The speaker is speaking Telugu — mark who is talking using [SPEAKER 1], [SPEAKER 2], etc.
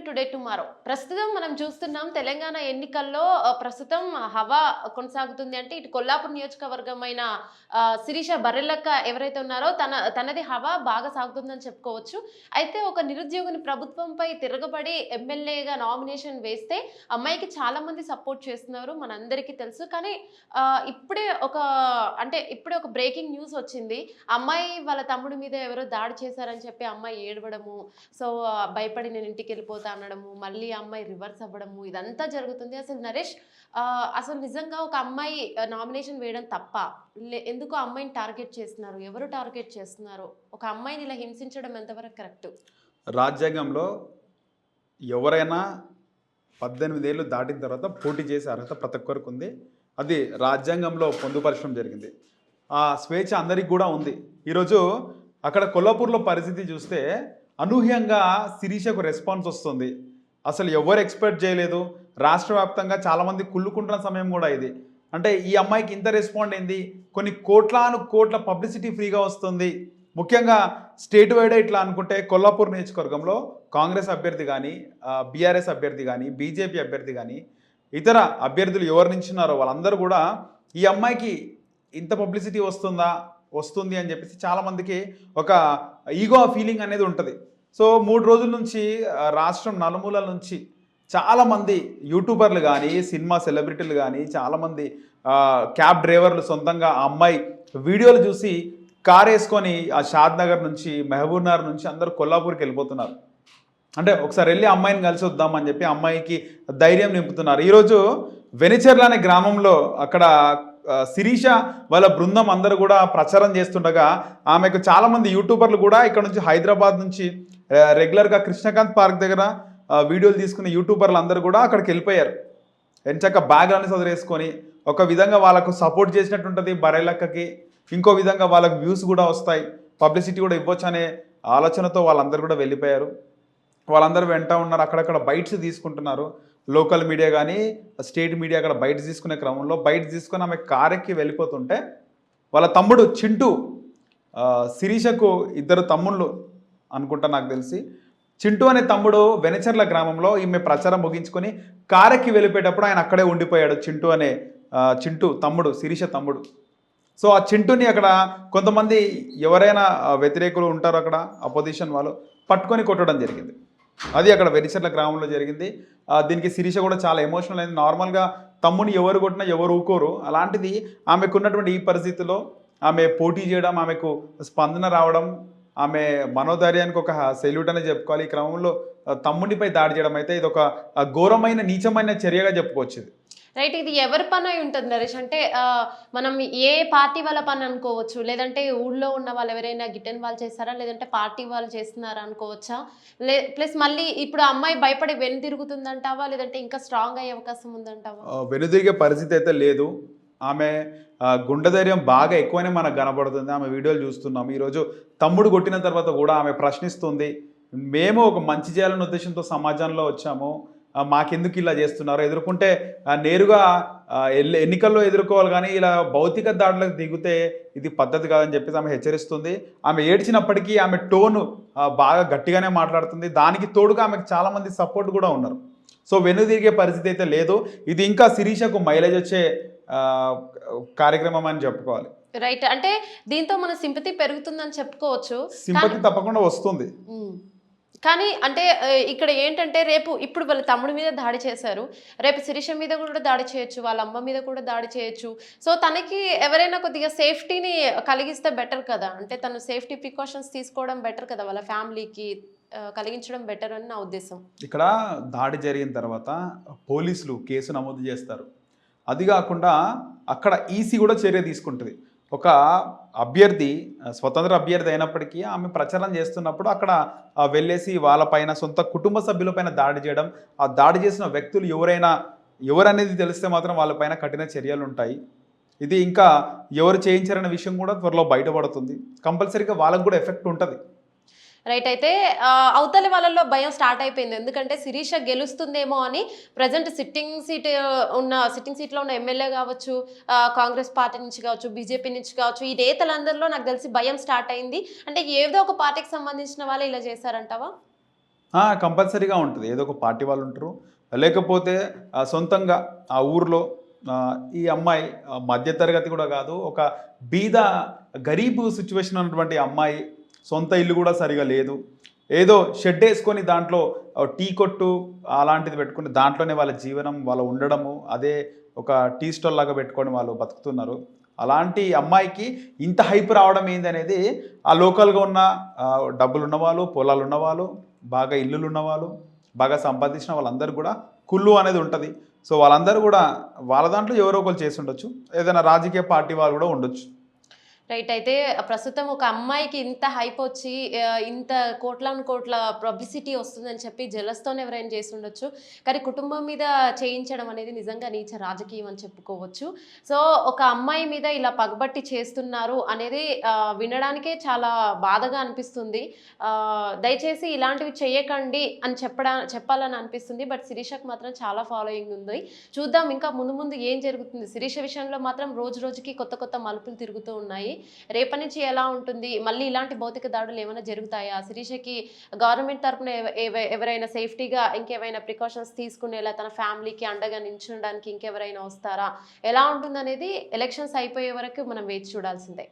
[SPEAKER 1] Today tomorrow. ప్రస్తుతం మనం చూస్తున్నాం తెలంగాణ ఎన్నికల్లో ప్రస్తుతం హవా కొనసాగుతుంది. అంటే ఇటు కొల్లాపూర్ నియోజకవర్గమైన శిరీష బర్రెలక్క ఎవరైతే ఉన్నారో తనది హవా బాగా సాగుతుందని చెప్పుకోవచ్చు. అయితే ఒక నిరుద్యోగిని ప్రభుత్వంపై తిరగబడి ఎమ్మెల్యేగా నామినేషన్ వేస్తే అమ్మాయికి చాలా మంది సపోర్ట్ చేస్తున్నారు. మనందరికీ తెలుసు. కానీ ఇప్పుడే ఒక బ్రేకింగ్ న్యూస్ వచ్చింది. అమ్మాయి వాళ్ళ తమ్ముడి మీద ఎవరో దాడి చేశారని చెప్పి అమ్మాయి ఏడవడము. సో భయపడి నేను ఇంటికి వెళ్ళిపోతా అనడము, మళ్ళీ అమ్మాయి రివర్స్ అవ్వడము, ఇదంతా జరుగుతుంది. అసలు నరేష్, అసలు నిజంగా ఒక అమ్మాయి నామినేషన్ వేయడం తప్ప? ఎందుకు ఆ అమ్మాయిని టార్గెట్ చేస్తున్నారు? ఎవరు టార్గెట్ చేస్తున్నారు? ఒక అమ్మాయిని ఇలా హింసించడం ఎంతవరకు కరెక్ట్?
[SPEAKER 2] రాజ్యాంగంలో ఎవరైనా 18 ఏళ్ళు దాటిన తర్వాత పోటీ చేసే అర్హత ప్రతి ఒక్కరికి ఉంది. అది రాజ్యాంగంలో పొందుపరచడం జరిగింది. ఆ స్వేచ్ఛ అందరికి కూడా ఉంది. ఈరోజు అక్కడ కొల్లాపూర్లో పరిస్థితి చూస్తే అనూహ్యంగా శిరీషకు రెస్పాన్స్ వస్తుంది. అసలు ఎవరు ఎక్స్పెక్ట్ చేయలేదు. రాష్ట్ర వ్యాప్తంగా చాలామంది కుళ్ళుకుంటున్న సమయం కూడా ఇది. అంటే ఈ అమ్మాయికి ఇంత రెస్పాండ్ అయింది. కొన్ని కోట్ల పబ్లిసిటీ ఫ్రీగా వస్తుంది. ముఖ్యంగా స్టేట్ వైడ్ ఇట్లా అనుకుంటే కొల్లాపూర్ నియోజకవర్గంలో కాంగ్రెస్ అభ్యర్థి కానీ, బీఆర్ఎస్ అభ్యర్థి కానీ, బీజేపీ అభ్యర్థి కానీ, ఇతర అభ్యర్థులు ఎవరు నించున్నారో వాళ్ళందరూ కూడా ఈ అమ్మాయికి ఇంత పబ్లిసిటీ వస్తుంది అని చెప్పేసి చాలామందికి ఒక ఈగో ఫీలింగ్ అనేది ఉంటుంది. సో 3 రోజుల నుంచి రాష్ట్రం నలుమూలల నుంచి చాలామంది యూట్యూబర్లు కానీ, సినిమా సెలబ్రిటీలు కానీ, చాలామంది క్యాబ్ డ్రైవర్లు సొంతంగా ఆ అమ్మాయి వీడియోలు చూసి కార్ వేసుకొని ఆ షాద్ నగర్ నుంచి, మహబూబ్ నగర్ నుంచి అందరూ కొల్లాపూర్కి వెళ్ళిపోతున్నారు. అంటే ఒకసారి వెళ్ళి అమ్మాయిని కలిసి వద్దామని చెప్పి అమ్మాయికి ధైర్యం నింపుతున్నారు. ఈరోజు వెనిచెర్ల అనే గ్రామంలో అక్కడ శిరీష వాళ్ళ బృందం అందరూ కూడా ప్రచారం చేస్తుండగా ఆమెకు చాలామంది యూట్యూబర్లు కూడా ఇక్కడ నుంచి హైదరాబాద్ నుంచి రెగ్యులర్గా కృష్ణకాంత్ పార్క్ దగ్గర వీడియోలు తీసుకున్న యూట్యూబర్లు అందరూ కూడా అక్కడికి వెళ్ళిపోయారు. ఎంచక్క బ్యాగ్లన్నీ చదివేసుకొని ఒక విధంగా వాళ్ళకు సపోర్ట్ చేసినట్టు ఉంటుంది బర్రెలక్కకి. ఇంకో విధంగా వాళ్ళకు వ్యూస్ కూడా వస్తాయి, పబ్లిసిటీ కూడా ఇవ్వచ్చు అనే ఆలోచనతో వాళ్ళందరూ కూడా వెళ్ళిపోయారు. వాళ్ళందరూ వెంట ఉన్నారు. అక్కడక్కడ బైట్స్ తీసుకుంటున్నారు. లోకల్ మీడియా కానీ, స్టేట్ మీడియా అక్కడ బైట్స్ తీసుకునే క్రమంలో బైట్స్ తీసుకొని ఆమె కారెక్కి వెళ్ళిపోతుంటే వాళ్ళ తమ్ముడు చింటూ, శిరీషకు 2 తమ్ముళ్ళు అనుకుంటా నాకు తెలిసి, చింటూ అనే తమ్ముడు వెనచర్ల గ్రామంలో ఈమె ప్రచారం ముగించుకొని కారెక్కి వెళ్ళిపోయేటప్పుడు ఆయన అక్కడే ఉండిపోయాడు. చింటూ తమ్ముడు, శిరీష తమ్ముడు. సో ఆ చింటూని అక్కడ కొంతమంది ఎవరైనా వ్యతిరేకులు ఉంటారో అక్కడ అపోజిషన్ వాళ్ళు పట్టుకొని కొట్టడం జరిగింది. అది అక్కడ వెనిచెర్ల గ్రామంలో జరిగింది. దీనికి శిరీష కూడా చాలా ఎమోషనల్ అయింది. నార్మల్గా తమ్ముని ఎవరు కొట్టినా ఎవరు ఊకోరు. అలాంటిది ఆమెకున్నటువంటి ఈ పరిస్థితిలో ఆమె పోటీ చేయడం, ఆమెకు స్పందన రావడం, ఆమె మనోధైర్యానికి ఒక సెల్యూట్ అనే చెప్పుకోవాలి. ఈ క్రమంలో తమ్మునిపై దాడి చేయడం అయితే ఇది ఒక ఘోరమైన నీచమైన చర్యగా చెప్పుకోవచ్చు.
[SPEAKER 1] రైట్. ఇది ఎవరి పని అయి ఉంటుంది నరేష్? అంటే మనం ఏ పార్టీ వాళ్ళ పని అనుకోవచ్చు, లేదంటే ఊళ్ళో ఉన్న వాళ్ళు ఎవరైనా గిట్టని వాళ్ళు చేస్తారా, లేదంటే పార్టీ వాళ్ళు చేస్తున్నారా అనుకోవచ్చా? ప్లస్ మళ్ళీ ఇప్పుడు అమ్మాయి భయపడి వెనుదిరుగుతుందంటావా, లేదంటే ఇంకా స్ట్రాంగ్ అయ్యే అవకాశం ఉందంటావా?
[SPEAKER 2] వెనుదిరిగే పరిస్థితి అయితే లేదు. ఆమె గుండె ధైర్యం బాగా ఎక్కువనే మనకు కనబడుతుంది. ఆమె వీడియోలు చూస్తున్నాము. ఈరోజు తమ్ముడు కొట్టిన తర్వాత కూడా ఆమె ప్రశ్నిస్తుంది. మేము ఒక మంచి చేయాలనే ఉద్దేశంతో సమాజంలో వచ్చాము, మాకెందుకు ఇలా చేస్తున్నారు, ఎదుర్కొంటే నేరుగా ఎన్నికల్లో ఎదుర్కోవాలి, కానీ ఇలా భౌతిక దాడులకు దిగితే ఇది పద్ధతి కాదని చెప్పేసి ఆమె హెచ్చరిస్తుంది. ఆమె ఏడ్చినప్పటికీ ఆమె టోను బాగా గట్టిగానే మాట్లాడుతుంది. దానికి తోడుగా ఆమెకు చాలామంది సపోర్ట్ కూడా ఉన్నారు. సో వెనుదిరిగే పరిస్థితి అయితే లేదు. ఇది ఇంకా శిరీషకు మైలేజ్ వచ్చే కార్యక్రమం అని చెప్పుకోవాలి.
[SPEAKER 1] రైట్. అంటే దీంతో మన సింపతి పెరుగుతుందని చెప్పుకోవచ్చు.
[SPEAKER 2] సింపతి తప్పకుండా వస్తుంది.
[SPEAKER 1] కానీ అంటే ఇక్కడ ఏంటంటే ఇప్పుడు వాళ్ళ తమ్ముడి మీద దాడి చేశారు, రేపు శిరీష మీద కూడా దాడి చేయొచ్చు, వాళ్ళ అమ్మ మీద కూడా దాడి చేయొచ్చు. సో తనకి ఎవరైనా కొద్దిగా సేఫ్టీని కలిగిస్తే బెటర్ కదా. అంటే తను సేఫ్టీ ప్రికాషన్స్ తీసుకోవడం బెటర్ కదా, వాళ్ళ ఫ్యామిలీకి కలిగించడం బెటర్ అని నా ఉద్దేశం.
[SPEAKER 2] ఇక్కడ దాడి జరిగిన తర్వాత పోలీసులు కేసు నమోదు చేస్తారు. అది కాకుండా అక్కడ ఈసీ కూడా చర్య తీసుకుంటుంది. ఒక అభ్యర్థి స్వతంత్ర అభ్యర్థి అయినప్పటికీ ఆమె ప్రచారం చేస్తున్నప్పుడు అక్కడ వెళ్ళేసి వాళ్ళపైన, సొంత కుటుంబ సభ్యులపైన దాడి చేయడం, ఆ దాడి చేసిన వ్యక్తులు ఎవరనేది తెలిస్తే మాత్రం వాళ్ళపైన కఠిన చర్యలు ఉంటాయి. ఇది ఇంకా ఎవరు చేయించారనే విషయం కూడా త్వరలో బయటపడుతుంది. కంపల్సరీగా వాళ్ళకు కూడా ఎఫెక్ట్ ఉంటుంది.
[SPEAKER 1] రైట్. అయితే అవతలి వాళ్ళలో భయం స్టార్ట్ అయిపోయింది. ఎందుకంటే శిరీష గెలుస్తుందేమో అని ప్రజెంట్ సిట్టింగ్ సీట్లో ఉన్న ఎమ్మెల్యే కావచ్చు, కాంగ్రెస్ పార్టీ నుంచి కావచ్చు, బీజేపీ నుంచి కావచ్చు, ఈ నేతలందరిలో నాకు తెలిసి భయం స్టార్ట్ అయింది. అంటే ఏదో ఒక పార్టీకి సంబంధించిన వాళ్ళు ఇలా చేశారంటావా?
[SPEAKER 2] కంపల్సరీగా ఉంటుంది. ఏదో ఒక పార్టీ వాళ్ళు ఉంటారు. లేకపోతే సొంతంగా ఆ ఊర్లో ఈ అమ్మాయి మధ్య తరగతి కూడా కాదు. ఒక బీద గరీబు సిచ్యువేషన్ ఉన్నటువంటి అమ్మాయి సొంత ఇల్లు కూడా సరిగా లేదు. ఏదో షెడ్ వేసుకొని దాంట్లో టీ కొట్టు అలాంటిది పెట్టుకొని దాంట్లోనే వాళ్ళ జీవనం వాళ్ళు ఉండడము. అదే ఒక టీ స్టాల్ లాగా పెట్టుకొని వాళ్ళు బతుకుతున్నారు. అలాంటి అమ్మాయికి ఇంత హైప్ రావడం ఏందనేది ఆ లోకల్‌గా ఉన్న డబ్బులున్నవాళ్ళు, పొలాలున్నవాళ్ళు, బాగా ఇల్లులున్నవాళ్ళు, బాగా సంపాదించిన వాళ్ళందరూ కూడా కుల్లు అనేది ఉంటది. సో, వాళ్ళందరూ గూడా వాళ్ళ దాంట్లో ఎవరో ఒకళ్ళు చేసుండొచ్చు. ఏదైనా రాజకీయ పార్టీ వాళ్ళు గూడా ఉండొచ్చు.
[SPEAKER 1] రైట్. అయితే ప్రస్తుతం ఒక అమ్మాయికి ఇంత హైప్ వచ్చి ఇంత కోట్లాను కోట్ల పబ్లిసిటీ వస్తుందని చెప్పి జెలస్‌తోనే ఎవరైనా చేసుండొచ్చు. కానీ కుటుంబం మీద చేయించడం అనేది నిజంగా నీచ రాజకీయం అని చెప్పుకోవచ్చు. సో, ఒక అమ్మాయి మీద ఇలా పగబట్టి చేస్తున్నారు అనేది వినడానికే చాలా బాధగా అనిపిస్తుంది. దయచేసి ఇలాంటివి చేయకండి అని చెప్పాలని అనిపిస్తుంది. బట్ శిరీషకు మాత్రం చాలా ఫాలోయింగ్ ఉంది. చూద్దాం ఇంకా ముందు ముందు ఏం జరుగుతుంది. శిరీష విషయంలో మాత్రం రోజు రోజుకి కొత్త కొత్త మలుపులు తిరుగుతూ ఉన్నాయి. రేపటి నుంచి ఎలా ఉంటుంది? మళ్ళీ ఇలాంటి భౌతిక దాడులు ఏమైనా జరుగుతాయా? శిరీషకి గవర్నమెంట్ తరపున ఎవరైనా సేఫ్టీగా ఇంకేమైనా ప్రికాషన్స్ తీసుకునేలా తన ఫ్యామిలీకి అండగా నిల్చునడానికి ఇంకెవరైనా వస్తారా? ఎలా ఉంటుందనేది ఎలక్షన్స్ అయిపోయే వరకు మనం వేచి చూడాల్సిందే.